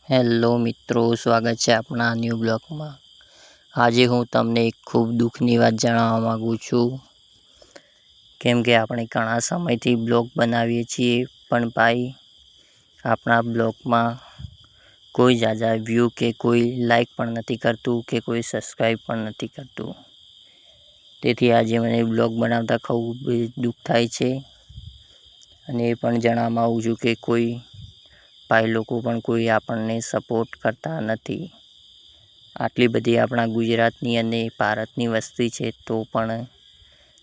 Hello મિત્રો, સ્વાગત છે આપણા ન્યૂ બ્લોગમાં। આજે હું તમને એક ખૂબ દુઃખની વાત જણાવવા માગું છું, કેમ કે આપણે ઘણા સમયથી બ્લોગ બનાવીએ છીએ, પણ ભાઈ આપણા બ્લોગમાં કોઈ ઝાઝા વ્યૂ કે કોઈ લાઈક પણ નથી કરતું કે કોઈ સબસ્ક્રાઈબ પણ નથી કરતું। તેથી આજે મને બ્લોગ બનાવતા ખૂબ દુઃખ થાય છે અને એ પણ જણાવવા માગું છું કે કોઈ ભાઈ લોકો પણ કોઈ આપણને સપોર્ટ કરતા નથી। આટલી બધી આપણા ગુજરાતની અને ભારતની વસ્તી છે, તો પણ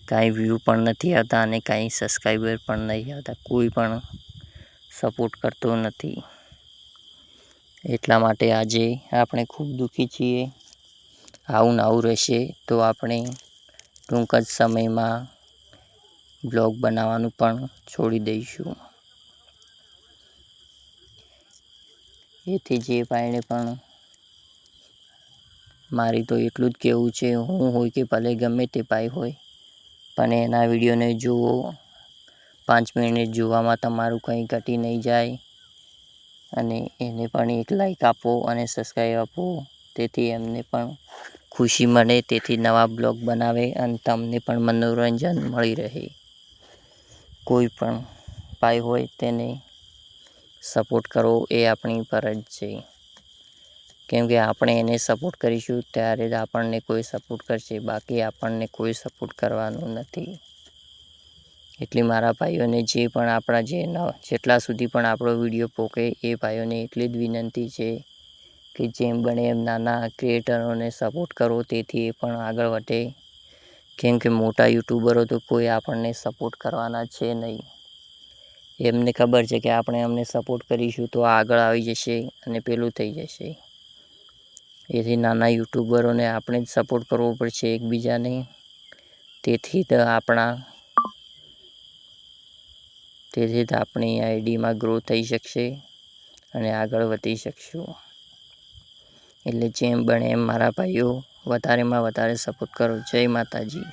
કાંઈ વ્યૂ પણ નથી આવતા અને કાંઈ સબસ્ક્રાઈબર પણ નહીં આવતા, કોઈ પણ સપોર્ટ કરતો નથી। એટલા માટે આજે આપણે ખૂબ દુઃખી છીએ। આવું ને આવું રહેશે તો આપણે ટૂંક જ સમયમાં બ્લોગ બનાવવાનું પણ છોડી દઈશું। એથી જે ભાઈને પણ મારી તો એટલું જ કહેવું છે, હું હોય કે ભલે ગમે તે ભાઈ હોય, પણ એના વિડીયોને જુઓ। 5 મિનિટ જોવામાં તમારું કંઈ ઘટી નહીં જાય અને એને પણ એક લાઈક આપો અને સબસ્ક્રાઈબ આપો, તેથી એમને પણ ખુશી મળે, તેથી નવા બ્લોગ બનાવે અને તમને પણ મનોરંજન મળી રહે। કોઈ પણ ભાઈ હોય તેને સપોર્ટ કરવો એ આપણી ફરજ છે, કેમ કે આપણે એને સપોર્ટ કરીશું ત્યારે જ આપણને કોઈ સપોર્ટ કરશે, બાકી આપણને કોઈ સપોર્ટ કરવાનું નથી। એટલે મારા ભાઈઓને જે પણ આપણા જેટલા સુધી પણ આપણો વિડીયો પહોંચે એ ભાઈઓને એટલી જ વિનંતી છે કે જેમ બને એમ નાના ક્રિએટરોને સપોર્ટ કરો, તેથી એ પણ આગળ વધે, કેમ કે મોટા યુટ્યુબરો તો કોઈ આપણને સપોર્ટ કરવાના છે નહીં। એમને ખબર છે કે આપણે એમને સપોર્ટ કરીશું તો આગળ આવી જશે અને પેલું થઈ જશે। એથી નાના યુટ્યુબરોને આપણે જ સપોર્ટ કરવો પડશે એકબીજાને, તેથી જ આપણી આઈડીમાં ગ્રો થઈ શકશે અને આગળ વધી શકશું। એટલે જેમ બને એમ મારા ભાઈઓ વધારેમાં વધારે સપોર્ટ કરો। જય માતાજી।